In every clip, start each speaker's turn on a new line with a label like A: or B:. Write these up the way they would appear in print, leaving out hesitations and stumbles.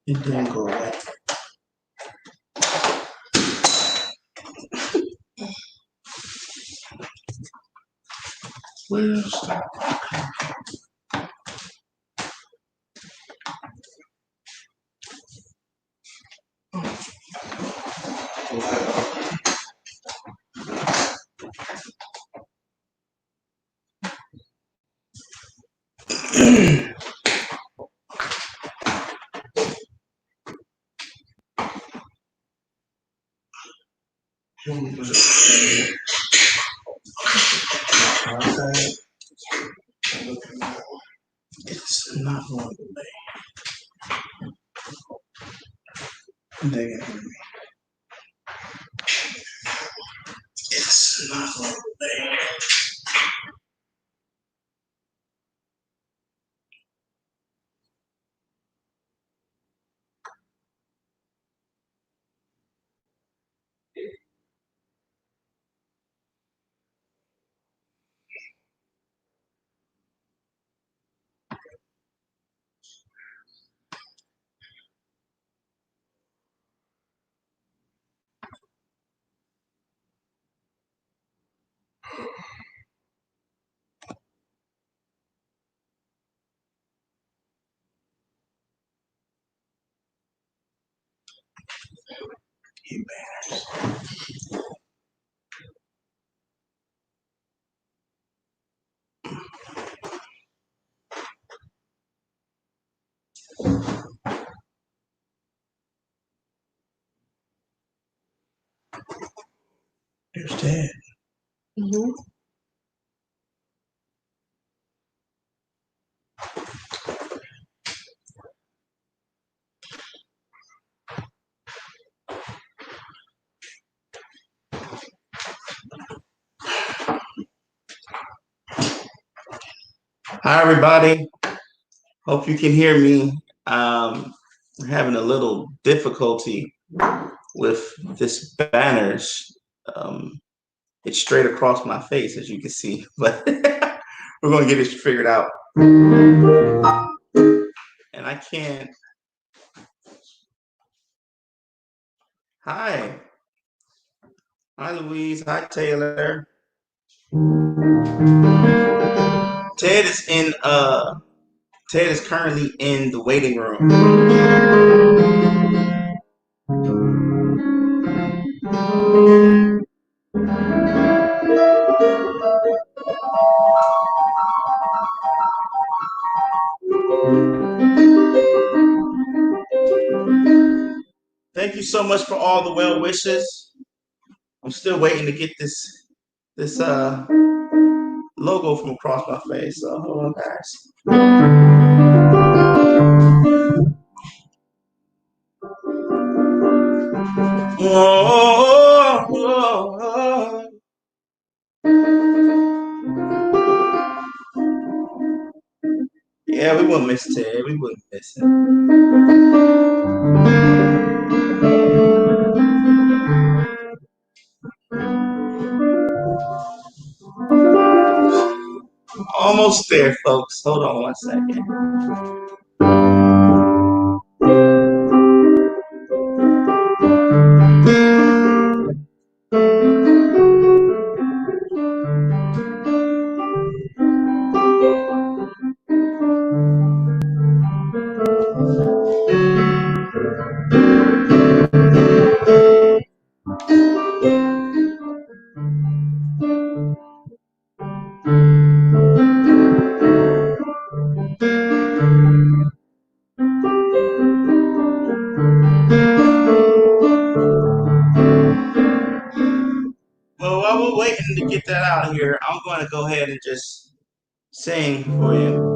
A: It didn't go away. Where's that? It's not going away. Negative. It's not going away. You banners. There's Ted.
B: Mm-hmm.
A: Hi, everybody. Hope you can hear me. I'm having a little difficulty with this banners. It's straight across my face, as you can see, but we're going to get it figured out. And I can't. Hi. Hi, Louise. Hi, Taylor. Ted is in Ted is currently in the waiting room. Thank you so much for all the well wishes. I'm still waiting to get this logo from across my face. So hold on, guys. Oh, oh, oh. Yeah, we wouldn't miss Ted. We wouldn't miss him. Almost there, folks. Hold on one second. Well, while we're waiting to get that out here, I'm going to go ahead and just sing for you.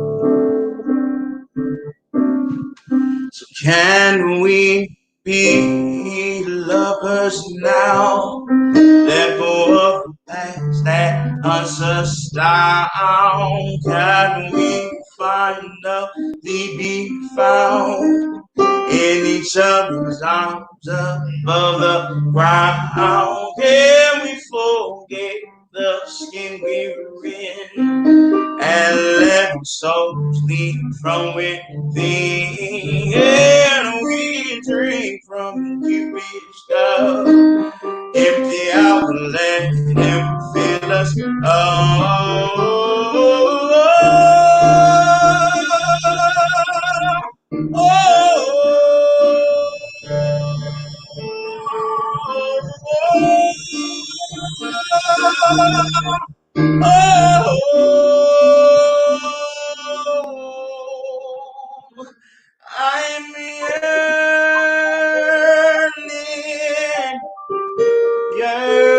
A: So can we be lovers now? Let go of the past that hunts us down. Can we finally be found in each other's arms above the ground? Can we forget the skin we were in, and let our souls lead from within. And we drink from you, reach down, empty our land, and fill us. I'm yearning, yearning.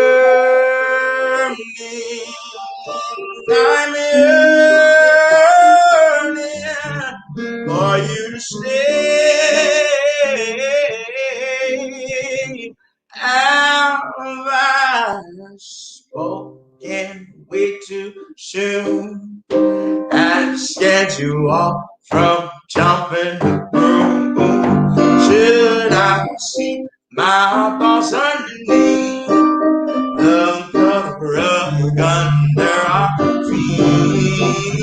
A: I'm yearning for you to stay. Have I spoken way too soon and scared you off from jumping the broom? Should I see my boss underneath the cover of the gun under our feet?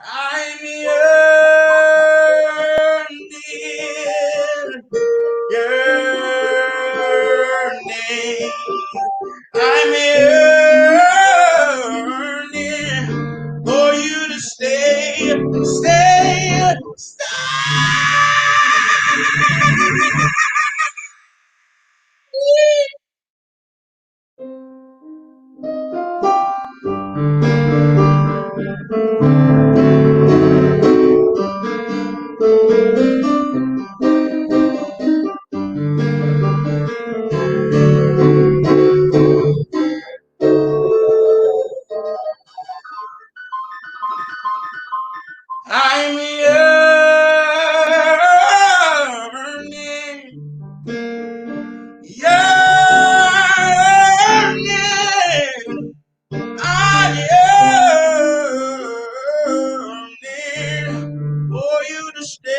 A: I'm yearning. I'm yearning for you to stay, stay, I'm yearning, yearning. I'm yearning for you to stay.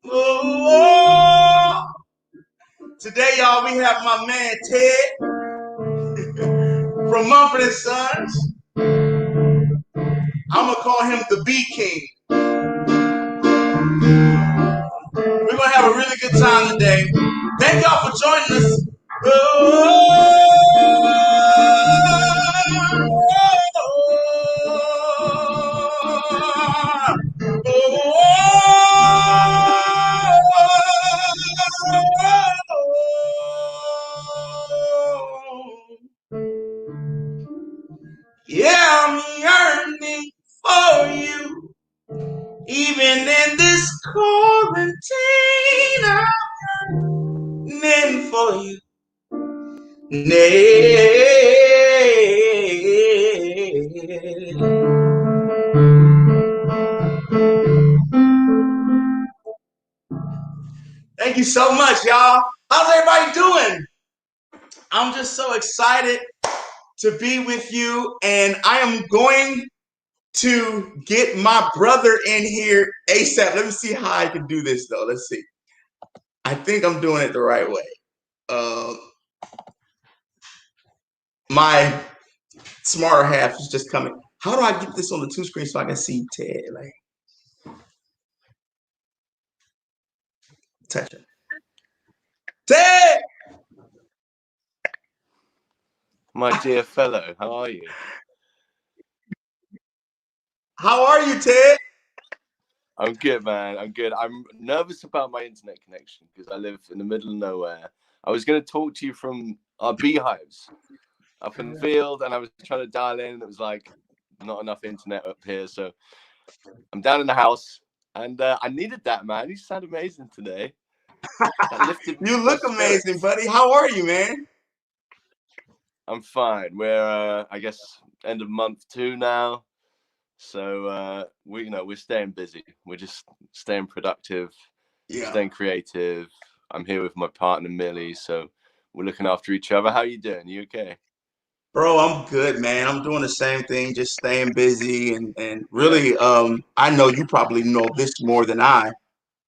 A: Oh, today, y'all, we have my man Ted from Mumford and Sons. I'm gonna call him the Bee King. We're gonna have a really good time today. Thank y'all for joining us. Yeah, I'm yearning for you. Even in this quarantine, I'm yearning for you. Thank you so much, y'all. How's everybody doing? I'm just so excited to be with you, and I am going to get my brother in here ASAP. Let me see how I can do this, though. Let's see. I think I'm doing it the right way. My smarter half is just coming. How do I get this on the two screen so I can see Ted? Like, touch it. Ted!
B: My dear fellow, how are you?
A: How are you, Ted?
B: I'm good, man. I'm good. I'm nervous about my internet connection because I live in the middle of nowhere. I was going to talk to you from our beehives up in the field, and I was trying to dial in, and it was like not enough internet up here. So I'm down in the house, and I needed that, man. You sound amazing today. That lifted
A: You look amazing, buddy. How are you, man?
B: I'm fine. We're, I guess, end of month 2 now. So we're staying busy. We're just staying productive,
A: Yeah.
B: staying creative. I'm here with my partner Millie, so we're looking after each other. How you doing? You okay?
A: Bro, I'm good, man. I'm doing the same thing, just staying busy and
B: Yeah.
A: really I know you probably know this more than I,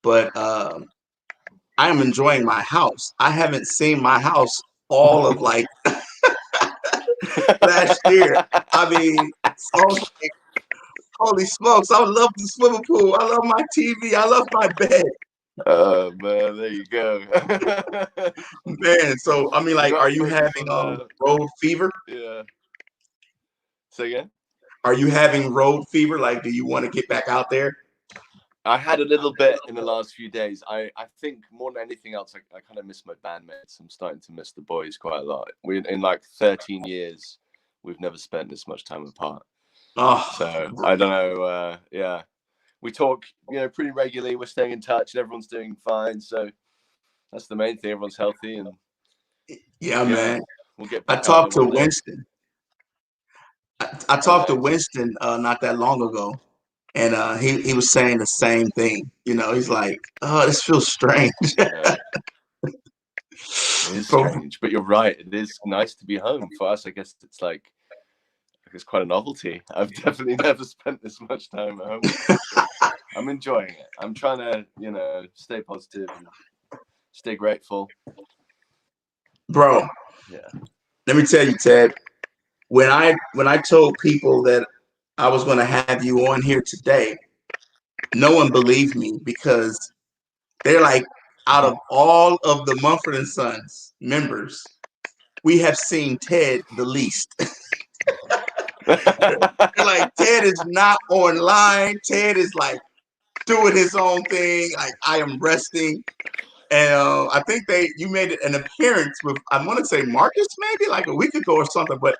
A: but I am enjoying my house. I haven't seen my house all of like last year. I mean, so I was like, holy smokes, I love the swimming pool. I love my TV. I love my bed.
B: Oh man, there you go.
A: Man, so I mean
B: You
A: like
B: got
A: are
B: to
A: you
B: focus
A: having
B: on the
A: road fever?
B: yeah. Say again.
A: Are you having road fever? Like do you want to get back out there?
B: I had a little bit in the last few days. I think more than anything else, I kind of miss my bandmates. I'm starting to miss the boys quite a lot. We in like 13 years, we've never spent this much time apart.
A: Oh,
B: So I don't know. Yeah, we talk, pretty regularly. We're staying in touch, and everyone's doing fine. So that's the main thing. Everyone's healthy, and
A: yeah,
B: yeah,
A: man.
B: we'll get
A: I
B: back out there
A: talked to
B: one day.
A: Winston. I
B: Oh,
A: talked to
B: nice.
A: Winston not that long ago, and he was saying the same thing. You know, he's like, "Oh, this feels strange."
B: Yeah, it is
A: But
B: strange, but you're right. It is nice to be home for us. I guess it's quite a novelty. I've definitely never spent this much time at home before, so I'm enjoying it. I'm trying to, stay positive and stay grateful.
A: bro,
B: Yeah.
A: let me tell you, Ted. When I told people that I was going to have you on here today, no one believed me because they're like, out of all of the Mumford and Sons members, we have seen Ted the least. They're like, Ted is not online. Ted is like doing his own thing. Like I am resting. And I think you made an appearance with I want to say Marcus maybe like a week ago or something. But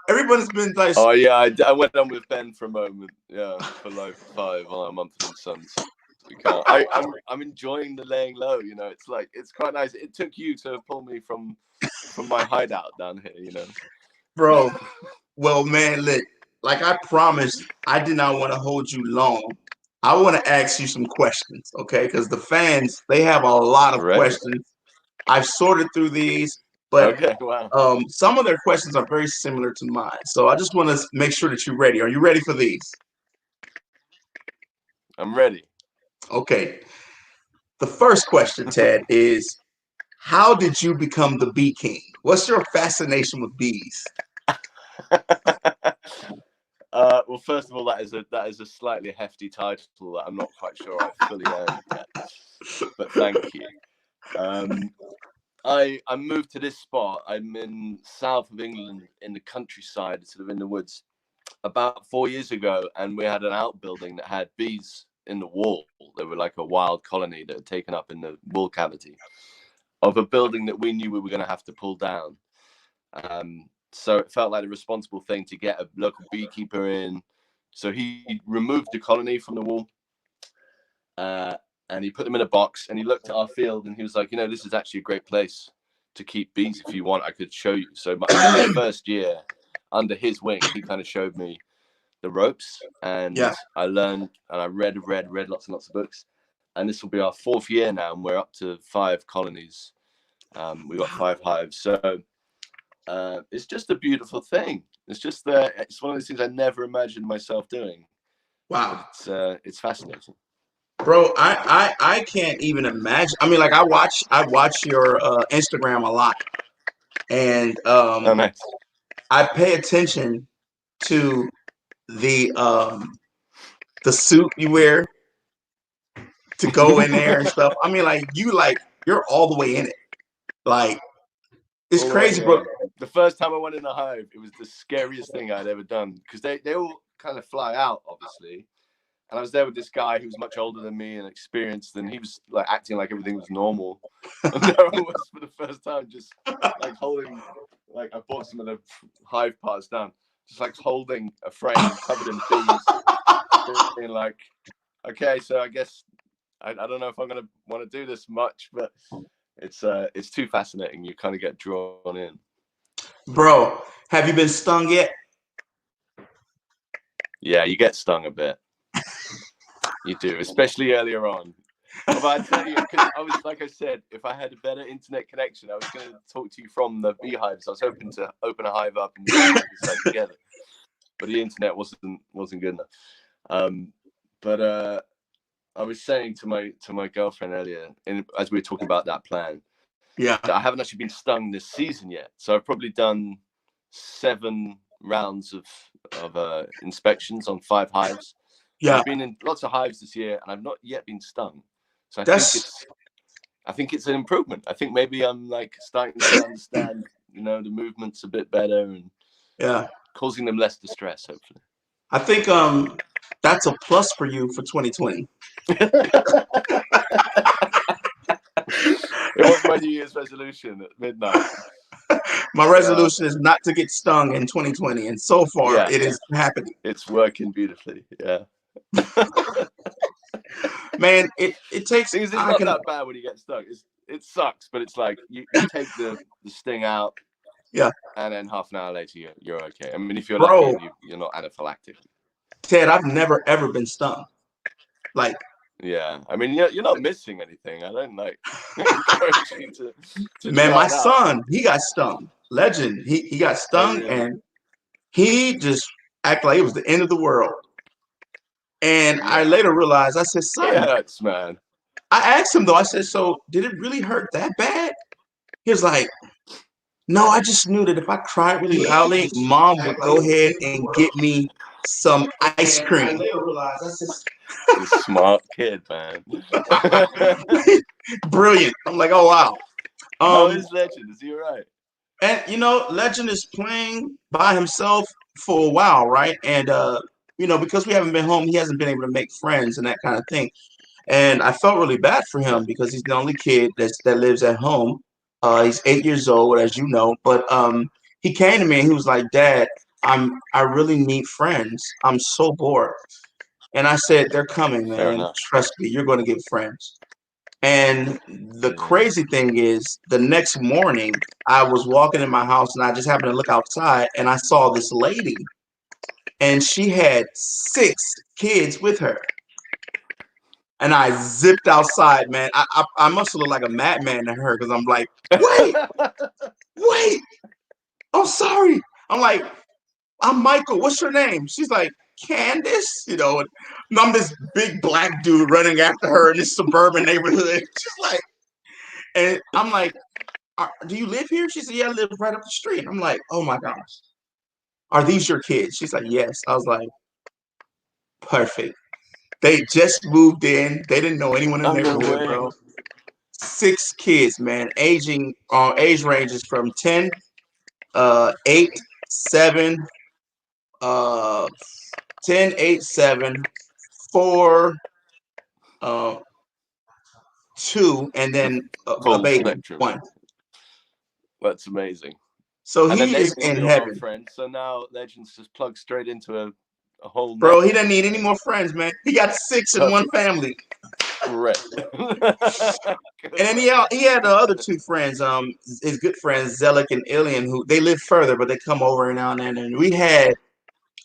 A: everybody's been like,
B: Oh yeah, I went on with Ben for a moment. Yeah, for like 5 on our Mumford and Sons. We can't. I'm enjoying the laying low. It's quite nice. It took you to pull me from my hideout down here.
A: bro. Well, man, look, like I promised, I did not want to hold you long. I want to ask you some questions, okay? Because the fans they have a lot of
B: Ready?
A: questions. I've sorted through these, but
B: Okay. Wow.
A: some of their questions are very similar to mine. So I just want to make sure that you're ready. Are you ready for these?
B: I'm ready.
A: Okay. The first question, Ted, is how did you become the bee king? What's your fascination with bees?
B: Well, first of all, that is a slightly hefty title that I'm not quite sure I've fully earned yet, but thank you. Um, I moved to this spot. I'm in south of England, in the countryside, sort of in the woods, about 4 years ago, and we had an outbuilding that had bees in the wall. They were like a wild colony that had taken up in the wall cavity of a building that we knew we were going to have to pull down. So it felt like a responsible thing to get a local beekeeper in. So he removed the colony from the wall, and he put them in a box. And he looked at our field, and he was like, this is actually a great place to keep bees. If you want, I could show you. So my first year under his wing, he kind of showed me the ropes, and
A: Yeah.
B: I learned, and I read lots and lots of books. And this will be our 4th year now, and we're up to 5 colonies. We got 5 hives. So it's just a beautiful thing. It's one of those things I never imagined myself doing, but
A: Wow.
B: it's fascinating.
A: Bro, I can't even imagine. I mean, like I watch your Instagram a lot, and
B: Oh, nice.
A: I pay attention to the um, the suit you wear to go in there and stuff. I mean, you're all the way in it. Like it's
B: All the way
A: crazy, bro.
B: in. The first time I went in a hive, it was the scariest thing I'd ever done, because they all kind of fly out, obviously. And I was there with this guy who was much older than me and experienced, and he was like acting like everything was normal. And there I was for the first time, just like holding, like I bought some of the hive parts down, just like holding a frame covered in bees, being like, okay, so I guess I don't know if I'm gonna want to do this much, but it's too fascinating. You kind of get drawn in.
A: Bro, have you been stung yet?
B: Yeah, you get stung a bit. You do, especially earlier on. But I tell you, because I was, like I said, if I had a better internet connection, I was going to talk to you from the beehives. I was hoping to open a hive up and we could take a site together, but the internet wasn't good enough. But I was saying to my girlfriend earlier, as we were talking about that plan,
A: Yeah.
B: that I haven't actually been stung this season yet. So I've probably done 7 rounds of inspections on 5 hives. So
A: Yeah.
B: I've been in lots of hives this year, and I've not yet been stung. So I think it's an improvement. I think maybe I'm like starting to understand, the movements a bit better and causing them less distress, hopefully.
A: I think that's a plus for you for 2020.
B: What's my New Year's resolution at midnight?
A: My resolution is not to get stung in 2020, and so far it is happening.
B: It's working beautifully. Yeah.
A: Man, it takes.
B: It's not that bad when you get stung. It sucks, but it's like you take the sting out.
A: Yeah.
B: And then half an hour later, you're okay. I mean, if you're
A: Bro,
B: lucky and you're not anaphylactic.
A: Ted, I've never ever been stung. Like.
B: Yeah, I mean, you're not missing anything. I don't encourage you to
A: Man,
B: try
A: my
B: it out.
A: son, he got stung. Legend. He got stung,
B: really?
A: and he just acted like it was the end of the world. And I later realized, I said, son,
B: it hurts, man.
A: I asked him though, I said, so did it really hurt that bad? He was like, no, I just knew that if I cried really loudly, mom would go ahead and get me some ice cream.
B: He's a smart kid, man.
A: Brilliant. I'm like, oh wow.
B: How is Legend? Is he all right?
A: And Legend is playing by himself for a while, right? And because we haven't been home, he hasn't been able to make friends and that kind of thing. And I felt really bad for him because he's the only kid that lives at home. He's 8 years old, as you know. But he came to me and he was like, Dad, I really need friends. I'm so bored. And I said, they're coming, man. Trust me, you're going to get friends. And the crazy thing is, the next morning, I was walking in my house and I just happened to look outside and I saw this lady and she had 6 kids with her. And I zipped outside, man. I must have looked like a madman to her because I'm like, wait, I'm sorry. I'm like, I'm Michael. What's your name? She's like, Candace, and I'm this big black dude running after her in this suburban neighborhood. She's like, and I'm like, do you live here? She said, yeah, I live right up the street. I'm like, oh my gosh. Are these your kids? She's like, yes. I was like, perfect. They just moved in. They didn't know anyone in the neighborhood, bro. 6 kids, man. Age ranges from 10, 8, 7, 10, 8, 7, 4, 2, and then a baby,
B: spectrum.
A: 1.
B: That's amazing.
A: So he is in heaven.
B: Friend. So now Legends just plugged straight into a whole.
A: Bro, he doesn't need any more friends, man. He got 6 in one family.
B: Correct.
A: And then he had the other 2 friends, his good friends Zelik and Ilian, who they live further, but they come over now and then. And we had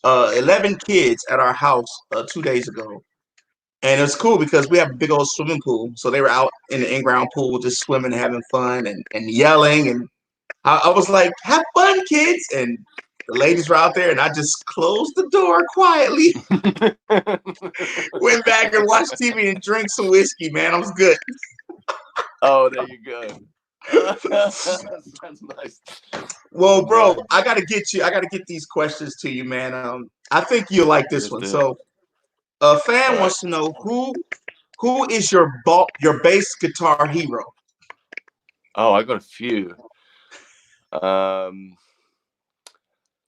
A: 11 kids at our house 2 days ago. And it was cool because we have a big old swimming pool. So they were out in the in-ground pool just swimming, having fun and yelling. And I was like, have fun, kids. And the ladies were out there, and I just closed the door quietly. Went back and watched TV and drank some whiskey, man. I was good.
B: Oh, there you go. That's nice.
A: Well, bro, I gotta get these questions to you, man. I think you'll like this one. So a fan wants to know who is your bass guitar hero?
B: Oh, I got a few.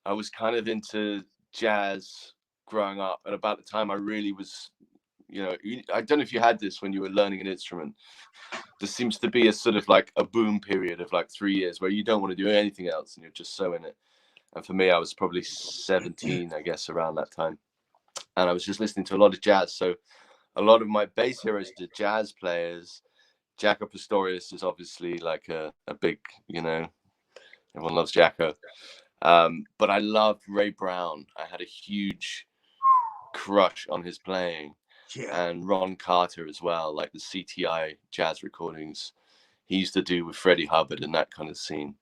B: I was kind of into jazz growing up, and about the time I really was, I don't know if you had this when you were learning an instrument. There seems to be a sort of like a boom period of like 3 years where you don't want to do anything else and you're just so in it. And for me, I was probably 17, I guess, around that time. And I was just listening to a lot of jazz. So a lot of my bass heroes are jazz players. Jaco Pastorius is obviously like a big, everyone loves Jaco. But I loved Ray Brown. I had a huge crush on his playing,
A: Yeah.
B: and Ron Carter as well, like the CTI jazz recordings he used to do with Freddie Hubbard and that kind of scene.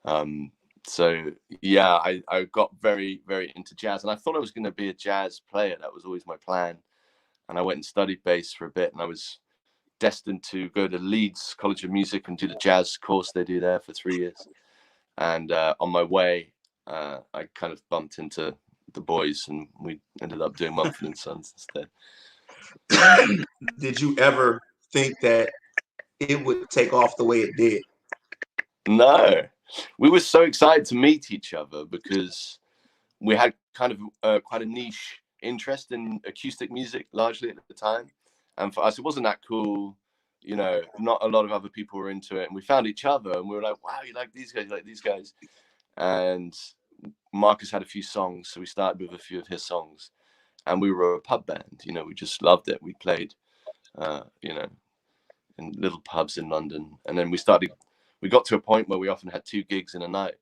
B: Um, so yeah, I got very, very into jazz, and I thought I was going to be a jazz player. That was always my plan. And I went and studied bass for a bit, and I was destined to go to Leeds College of Music and do the jazz course they do there for 3 years. And on my way, I kind of bumped into the boys, and we ended up doing Mumford and Sons instead.
A: Did you ever think that it would take off the way it did?
B: No, we were so excited to meet each other because we had kind of quite a niche interest in acoustic music largely at the time. And for us, it wasn't that cool. You know, not a lot of other people were into it. And we found each other and we were like, wow, you like these guys, you like these guys. And Marcus had a few songs. So we started with a few of his songs. And we were a pub band. You know, we just loved it. We played, you know, in little pubs in London. And then we got to a point where we often had 2 gigs in a night.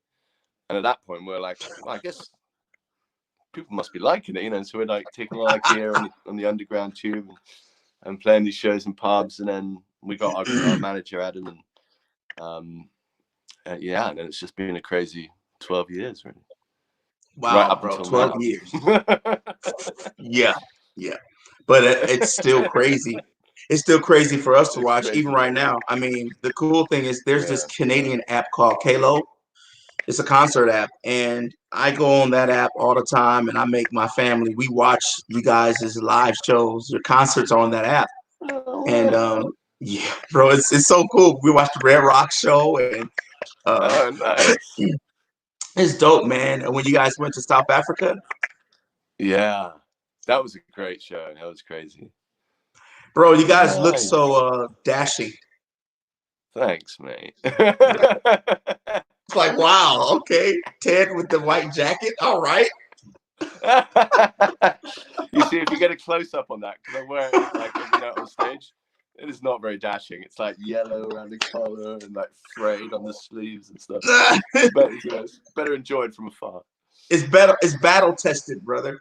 B: And at that point, we were like, well, I guess people must be liking it, you know. So we're like taking all our gear on the underground tube and playing these shows in pubs. And then we got our manager, Adam, and yeah, and then it's just been a crazy 12 years, really. Right
A: Wow,
B: up
A: bro,
B: until
A: 12
B: now.
A: years. Yeah, yeah. But it's still crazy. It's still crazy for us to
B: It's
A: watch, even
B: crazy.
A: right now. I mean, the cool thing is there's this
B: Yeah.
A: Canadian app called Kalo. It's a concert app, and I go on that app all the time, and I make my family. We watch you guys' live shows. Your concerts are on that app, and yeah, bro, it's so cool. We watched the Red Rock show, and uh,
B: Oh, nice.
A: it's dope, man. And when you guys went to South Africa,
B: Yeah, that was a great show. That was crazy.
A: bro, you guys look
B: Nice.
A: so dashing.
B: Thanks, mate.
A: It's like, wow, okay, Ted with the white jacket. All right.
B: You see, if you get a close up on that, because I wear it like every night on stage, it is not very dashing. It's like yellow around the collar and like frayed on the sleeves and stuff. But you know, it's better enjoyed from afar.
A: It's better. It's battle tested, brother.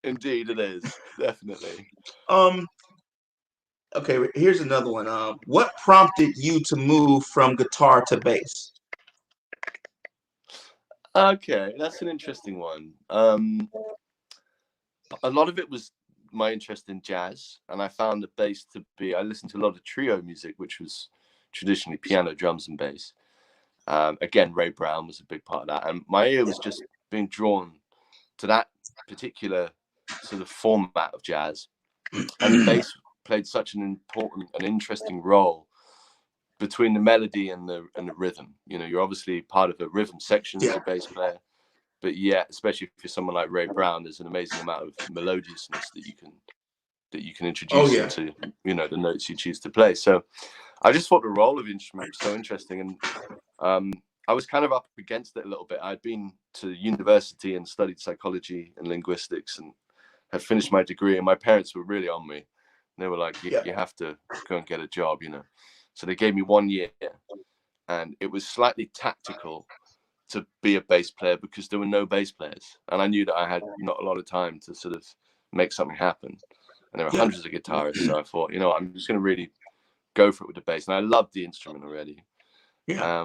B: Indeed, it is definitely.
A: Um. Okay. Here's another one. What prompted you to move from guitar to bass?
B: Okay, that's an interesting one. A lot of it was my interest in jazz, and I found the bass to be. I listened to a lot of trio music, which was traditionally piano, drums, and bass. Again, Ray Brown was a big part of that, and my ear was just being drawn to that particular sort of format of jazz, and the bass played such an important and interesting role between the melody and the rhythm. You know, you're obviously part of a rhythm section as a bass player, but yeah, especially if you're someone like Ray Brown, there's an amazing amount of melodiousness that you can
A: Oh
B: introduce
A: yeah.
B: into, you know, the notes you choose to play. So I just thought the role of the instrument was so interesting, and I was kind of up against it a little bit. I'd been to university and studied psychology and linguistics and had finished my degree, and my parents were really on me. They were like, you have to go and get a job, you know. So they gave me 1 year, and it was slightly tactical to be a bass player because there were no bass players, and I knew that I had not a lot of time to sort of make something happen. And there were hundreds of guitarists, so I thought, you know, I'm just going to really go for it with the bass, and I loved the instrument already.
A: Yeah.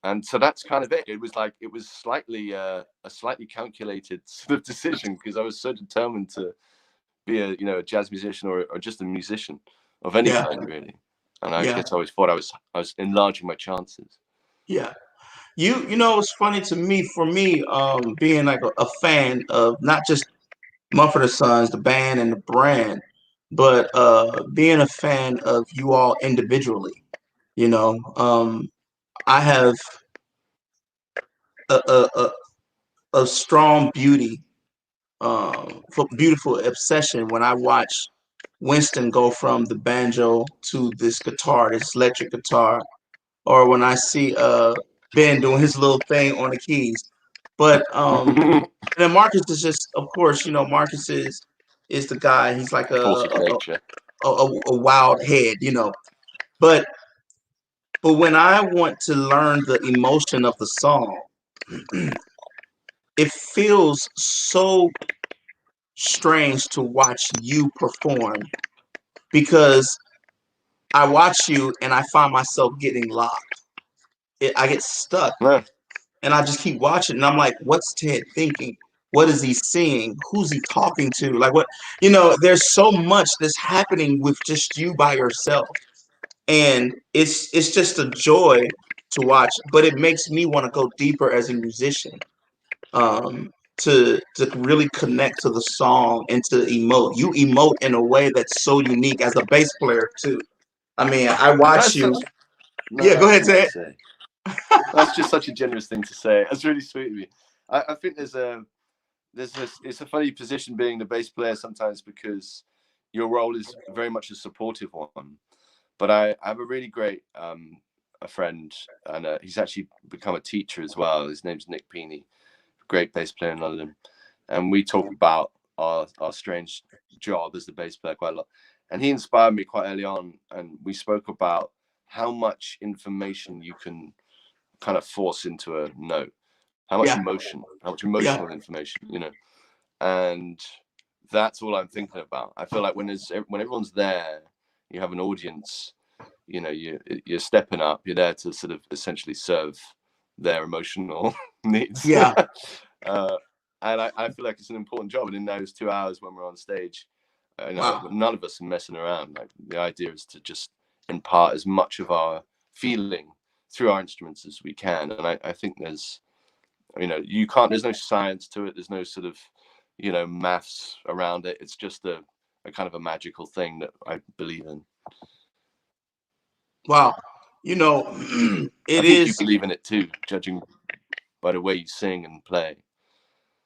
B: And so that's kind of it. It was slightly a slightly calculated sort of decision because I was so determined to be a jazz musician or just a musician of any
A: Yeah.
B: kind, really. And I
A: Yeah.
B: guess I always thought I was enlarging my chances.
A: Yeah. You know, it's funny to me. For me, being like a fan of not just Mumford and Sons, the band and the brand, but being a fan of you all individually. You know, I have a a strong beautiful obsession when I watch Winston go from the banjo to this guitar, this electric guitar, or when I see Ben doing his little thing on the keys. But and then Marcus is just, of course, you know, Marcus is the guy. He's like
B: Force of nature.
A: a wild head, you know. But when I want to learn the emotion of the song, it feels so strange to watch you perform because I watch you and I find myself getting locked. I get stuck
B: No,
A: and I just keep watching and I'm like, what's Ted thinking? What is he seeing? Who's he talking to? Like what, there's so much that's happening with just you by yourself. And it's just a joy to watch, but it makes me want to go deeper as a musician, to really connect to the song and to emote. You emote in a way that's so unique as a bass player too. I mean, I watch
B: that's
A: you.
B: such
A: Yeah, go
B: nice
A: ahead,
B: thing to
A: Ted.
B: say. That's just such a generous thing to say. That's really sweet of you. I think it's a funny position being the bass player sometimes because your role is very much a supportive one. But I have a really great a friend, and he's actually become a teacher as well. His name's Nick Peeney, great bass player in London, and we talk about our strange job as the bass player quite a lot. And he inspired me quite early on, and we spoke about how much information you can kind of force into a note,
A: Yeah,
B: how much
A: yeah.
B: emotional information, and that's all I'm thinking about. I feel like when everyone's there, you have an audience, you're stepping up, you're there to sort of essentially serve their emotional needs.
A: Yeah.
B: uh, and I feel like it's an important job. And in those 2 hours when we're on stage,
A: Wow.
B: none of us are messing around. Like the idea is to just impart as much of our feeling through our instruments as we can. And I think there's no science to it. There's no sort of, maths around it. It's just a kind of a magical thing that I believe in.
A: Wow.
B: I
A: It
B: think you
A: is.
B: believe in it too, judging by the way you sing and play.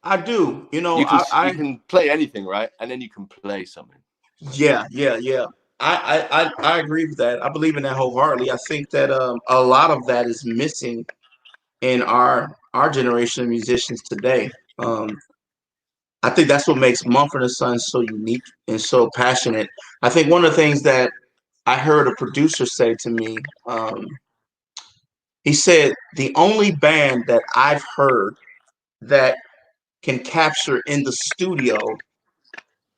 A: I do.
B: You can play anything, right? And then you can play something.
A: Yeah, yeah, yeah. I agree with that. I believe in that wholeheartedly. I think that a lot of that is missing in our generation of musicians today. I think that's what makes Mumford and Sons so unique and so passionate. I think one of the things that I heard a producer say to me, he said, the only band that I've heard that can capture in the studio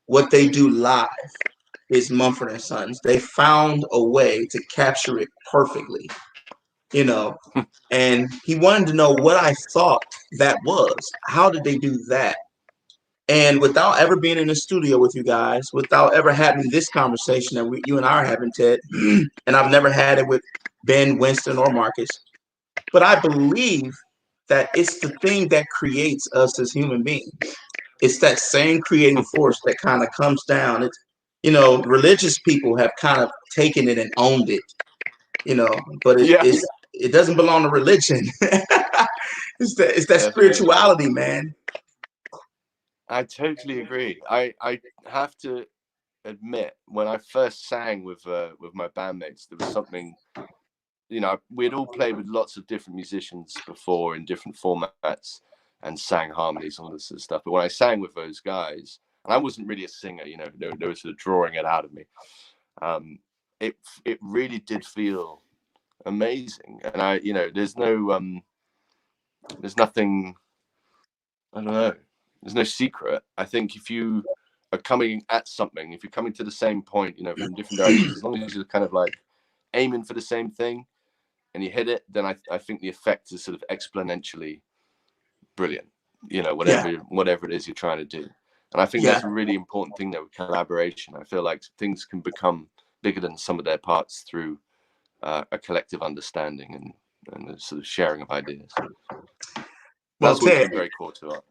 A: what they do live is Mumford and Sons. They found a way to capture it perfectly, you know. And he wanted to know what I thought that was. How did they do that? And without ever being in the studio with you guys, without ever having this conversation that you and I are having, Ted, and I've never had it with Ben, Winston, or Marcus, but I believe that it's the thing that creates us as human beings. It's that same creating force that kind of comes down. It's, religious people have kind of taken it and owned it, but
B: Yeah,
A: it doesn't belong to religion. It's that
B: definitely.
A: spirituality, man.
B: I totally agree. I have to admit, when I first sang with my bandmates, there was something. We'd all played with lots of different musicians before in different formats and sang harmonies and all this sort of stuff. But when I sang with those guys, and I wasn't really a singer, they were sort of drawing it out of me. It really did feel amazing. And there's nothing. I don't know. There's no secret. I think if you are coming at something, if you're coming to the same point, from different directions, as long as you're kind of like aiming for the same thing and you hit it, then I think the effect is sort of exponentially brilliant.
A: Yeah,
B: Whatever it is you're trying to do. And I think
A: yeah,
B: that's a really important thing, though, with collaboration. I feel like things can become bigger than some of their parts through a collective understanding and a sort of sharing of ideas.
A: well,
B: That's always
A: Ted,
B: been very core to our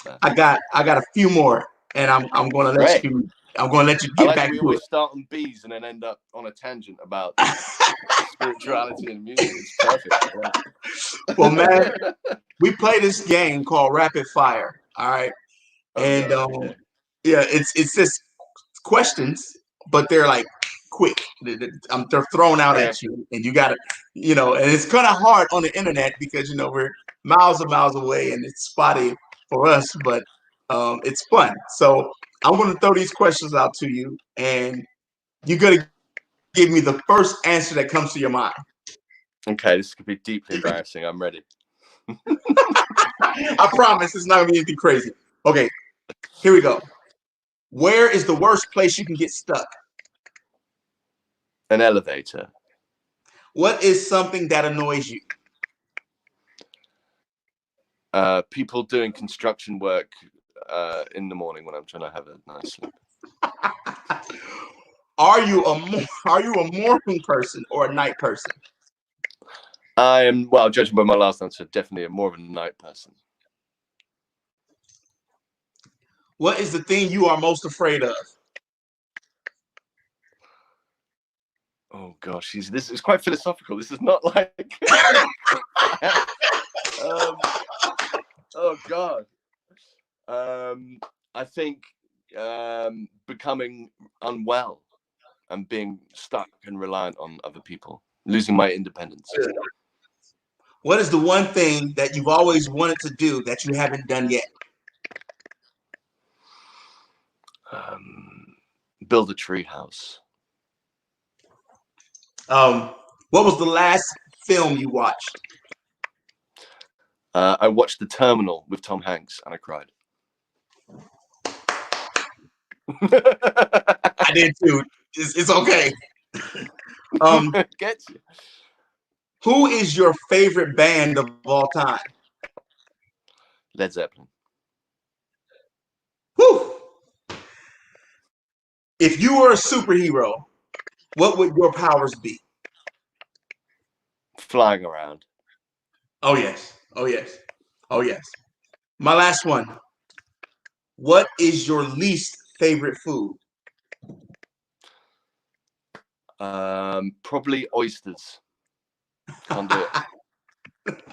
B: band.
A: I got a few more, and I'm going to let
B: Great.
A: you
B: I
A: get
B: like that
A: back
B: we
A: to
B: always start on bees and then end up on a tangent about spirituality and music. It's perfect.
A: it. Well, man, we play this game called Rapid Fire. All right,
B: Oh
A: and
B: no. Okay.
A: yeah, it's just questions, but they're like quick. They're thrown out
B: Okay.
A: at you, and you got to, and it's kind of hard on the internet because we're miles and miles away, and it's spotty for us, but it's fun. So I'm going to throw these questions out to you, and you're going to give me the first answer that comes to your mind.
B: Okay. This could be deeply embarrassing. I'm ready.
A: I promise it's not going to be anything crazy. Okay, here we go. Where is the worst place you can get stuck?
B: An elevator.
A: What is something that annoys you?
B: People doing construction work in the morning when I'm trying to have a nice sleep.
A: Are you a morning person or a night person?
B: I am, well, judging by my last answer, definitely more of a night person.
A: What is the thing you are most afraid of?
B: Oh gosh, this is quite philosophical. This is not like oh god. I think becoming unwell and being stuck and reliant on other people, losing my independence.
A: What is the one thing that you've always wanted to do that you haven't done yet?
B: Build a tree house.
A: What was the last film you watched?
B: I watched The Terminal with Tom Hanks and I cried.
A: I did too. It's okay.
B: Gets you.
A: Who is your favorite band of all time?
B: Led Zeppelin.
A: Whew. If you were a superhero, what would your powers be?
B: Flying around.
A: Oh yes. Oh yes. Oh yes. My last one. What is your least favorite food?
B: Probably oysters. Can't do it.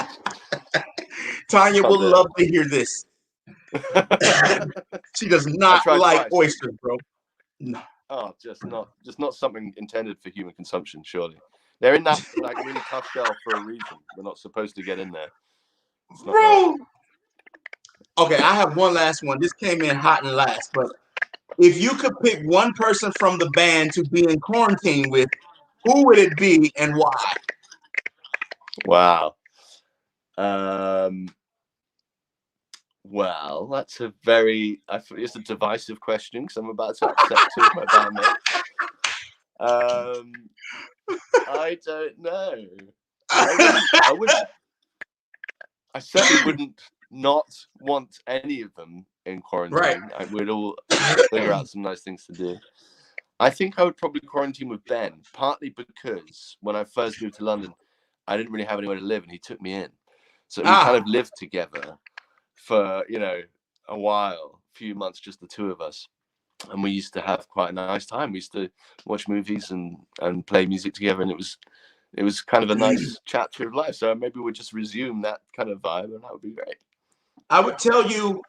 A: Tanya will love to hear this. She does not like
B: twice.
A: oysters, bro. No.
B: Oh, just not something intended for human consumption. Surely they're in that like really tough shell for a reason. They're not supposed to get in there. It's not
A: Bro.
B: right.
A: Okay, I have one last one. This came in hot and last, but if you could pick one person from the band to be in quarantine with, who would it be and why?
B: Wow. Well, that's a very, it's a divisive question because I'm about to upset two of my bandmates. I don't know. I certainly wouldn't not want any of them in quarantine.
A: Right.
B: I would all figure out some nice things to do. I think I would probably quarantine with Ben, partly because when I first moved to London, I didn't really have anywhere to live and he took me in. So we kind of lived together for, a while, a few months, just the two of us. And we used to have quite a nice time. We used to watch movies and play music together. And it was kind of a nice chapter of life. So maybe we'll just resume that kind of vibe and that would be great.
A: I would tell you,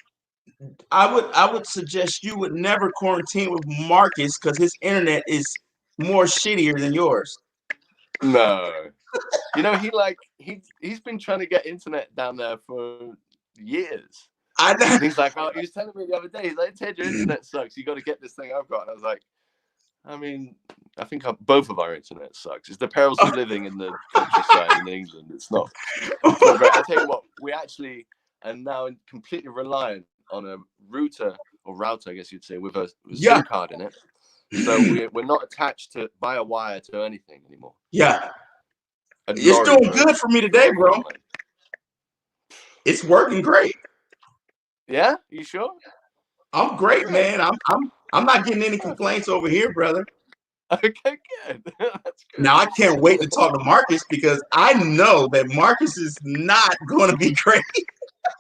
A: I would suggest you would never quarantine with Marcus because his internet is more shittier than yours.
B: No. He's been trying to get internet down there for years. He's like, he was telling me the other day, he's like, Ted, your internet sucks. You got to get this thing I've got. And I was like, I mean, I think both of our internet sucks. It's the perils of living in the countryside in England. It's not great. I tell you what, we actually are now completely reliant on a router, I guess you'd say, with a SIM card in it. So we're not attached by a wire to anything anymore.
A: Yeah. It's doing good for me today, bro. It's working great.
B: Yeah? You sure?
A: I'm great, man. I'm not getting any complaints over here, brother.
B: Okay, good. That's good.
A: Now I can't wait to talk to Marcus because I know that Marcus is not going to be great.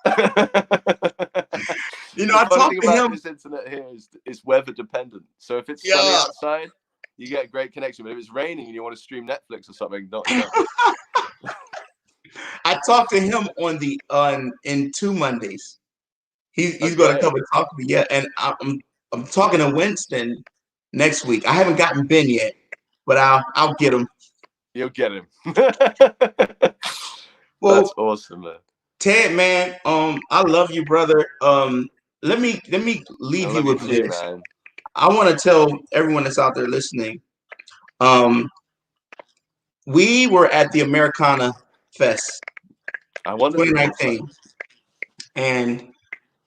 A: I talked to him.
B: This internet here is weather dependent. So if it's sunny outside, you get a great connection. But if it's raining and you want to stream Netflix or something, not.
A: I talked to him in 2 Mondays. He's going to come and talk to me. Yeah, and I'm talking to Winston next week. I haven't gotten Ben yet, but I'll get him.
B: You'll get him.
A: Well,
B: that's awesome, man.
A: Ted, man, I love you, brother. Let me leave you with this. Man. I want to tell everyone that's out there listening. We were at the Americana Fest, 2019, and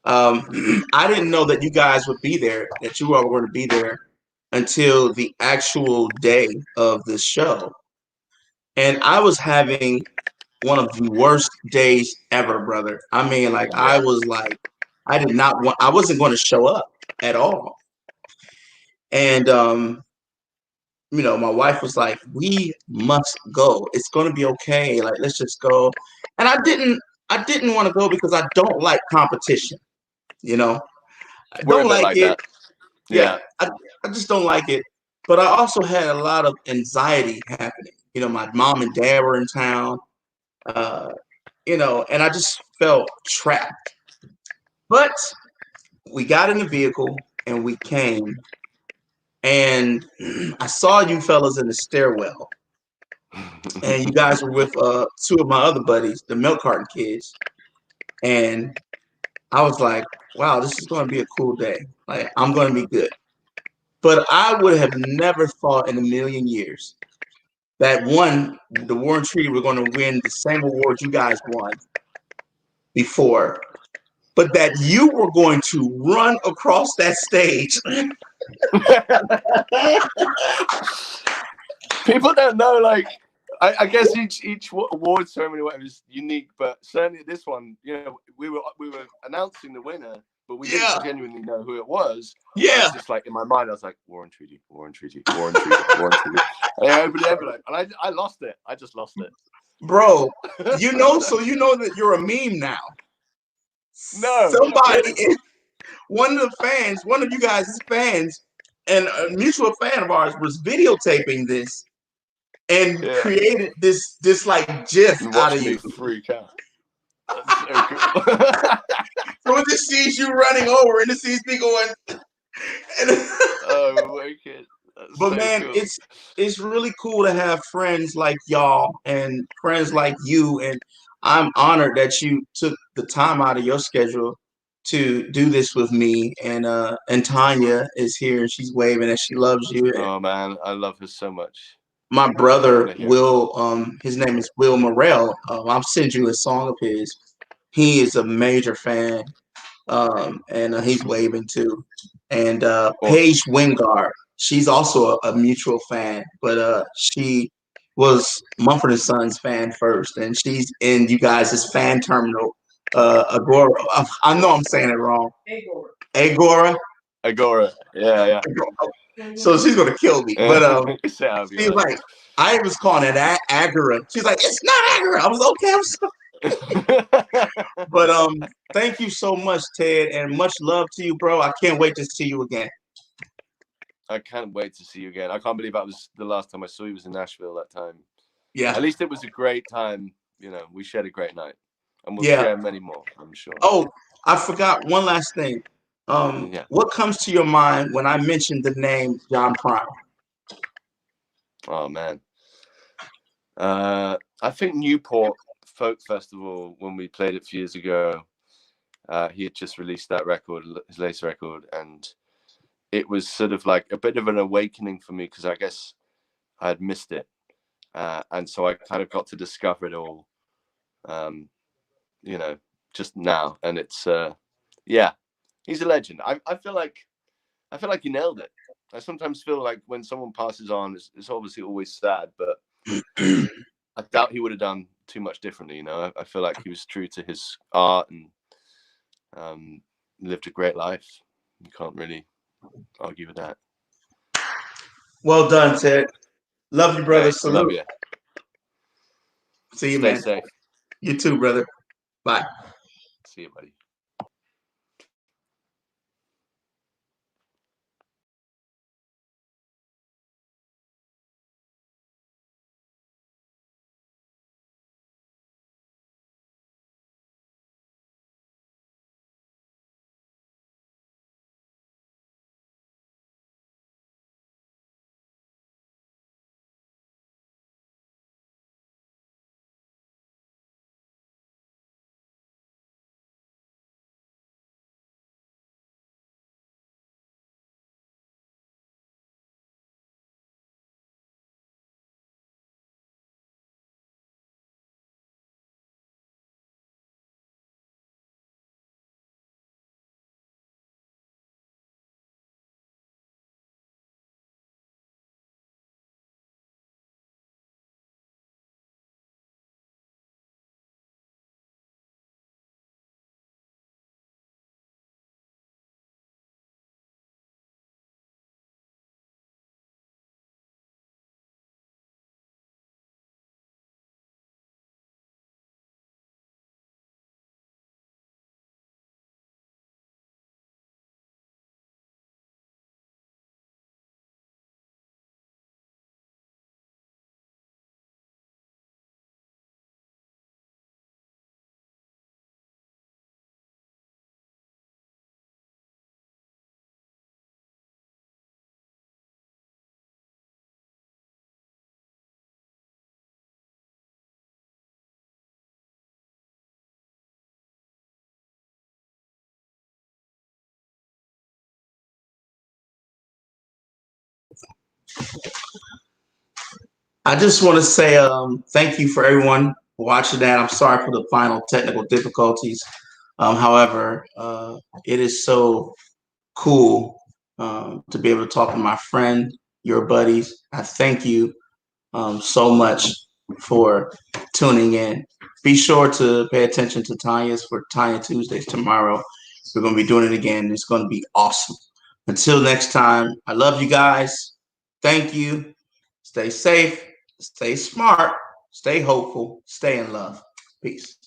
A: I didn't know that you guys would be there, that you all were going to be there until the actual day of this show. And I was having one of the worst days ever, brother. I mean, like, I
B: Yeah.
A: was like, I did not want, I wasn't going to show up at all. And, my wife was like, we must go. It's going to be okay. Like, let's just go. And I didn't want to go because I don't like competition, you know, I
B: We're a
A: don't
B: bit
A: like
B: like
A: it.
B: that.
A: Yeah,
B: Yeah.
A: I just don't like it. But I also had a lot of anxiety happening. My mom and dad were in town, uh, and I just felt trapped. But we got in the vehicle and we came, and I saw you fellas in the stairwell, and you guys were with two of my other buddies, the milk carton kids, and I was like, wow, this is going to be a cool day. Like, I'm going to be good. But I would have never thought in a million years that one, the Warren Treaty were going to win the same award you guys won before, but that you were going to run across that stage.
B: People don't know, like, I guess each award ceremony, whatever, is unique, but certainly this one, we were announcing the winner, but we didn't
A: Yeah,
B: genuinely know who it was. I was
A: yeah,
B: just like, in my mind, I was like, Warren Treaty, Warren Treaty, Warren Treaty, Warren Treaty. And I opened the envelope, and I lost it. I just lost it.
A: bro. So you know that you're a meme now.
B: No,
A: Somebody,
B: really?
A: one of you guys' fans, and a mutual fan of ours was videotaping this and
B: Yeah.
A: created this like GIF
B: And
A: out
B: watch
A: of
B: me
A: you.
B: freak out. That's so cool.
A: So it just sees you running over and it sees me going. And
B: Oh, wicked. That's
A: but
B: so
A: man,
B: cool.
A: it's really cool to have friends like y'all and friends like you. And I'm honored that you took the time out of your schedule to do this with me. And Tanya is here and she's waving and she loves you. And
B: Oh, man. I love her so much.
A: my
B: I want
A: brother
B: to hear it.
A: Will, his name is Will Morrell. I'll send you a song of his. He is a major fan, and he's waving too. And
B: Awesome.
A: Paige Wingard, she's also a mutual fan, but she was Mumford and Sons fan first, and she's in you guys' fan terminal. Agora, I know I'm saying it wrong. Agora.
B: Agora. Yeah, yeah.
A: So she's gonna kill me, but
B: Say it however you
A: she was
B: like.
A: like, I was calling it Agora. She's like, it's not Agora. I was okay. I'm sorry. But thank you so much, Ted, and much love to you, bro. I can't wait to see you again.
B: I can't wait to see you again. I can't believe that was the last time I saw you was in Nashville that time.
A: Yeah,
B: At least it was a great time. We shared a great night. And we'll
A: yeah.
B: share many more, I'm sure.
A: Oh, I forgot one last thing.
B: Yeah.
A: What comes to your mind when I mention the name John Prine?
B: Oh, man. I think Newport Folk Festival, when we played it a few years ago, he had just released that record, his latest record, and it was sort of like a bit of an awakening for me because I guess I had missed it. And so I kind of got to discover it all, um, just now. And it's, yeah, he's a legend. I feel like he nailed it. I sometimes feel like when someone passes on, it's obviously always sad, but I doubt he would have done too much differently. I feel like he was true to his art and lived a great life. You can't really argue with that.
A: Well done, Ted. Love you, brother.
B: Hey, love
A: Salute.
B: you.
A: See you,
B: Stay
A: man.
B: safe.
A: You too, brother. Bye.
B: See you, buddy.
A: I just want to say thank you for everyone watching that. I'm sorry for the final technical difficulties. However, it is so cool to be able to talk to my friend, your buddies. I thank you so much for tuning in. Be sure to pay attention to Tanya's for Tanya Tuesdays tomorrow. We're going to be doing it again. It's going to be awesome. Until next time, I love you guys. Thank you. Stay safe, stay smart, stay hopeful, stay in love. Peace.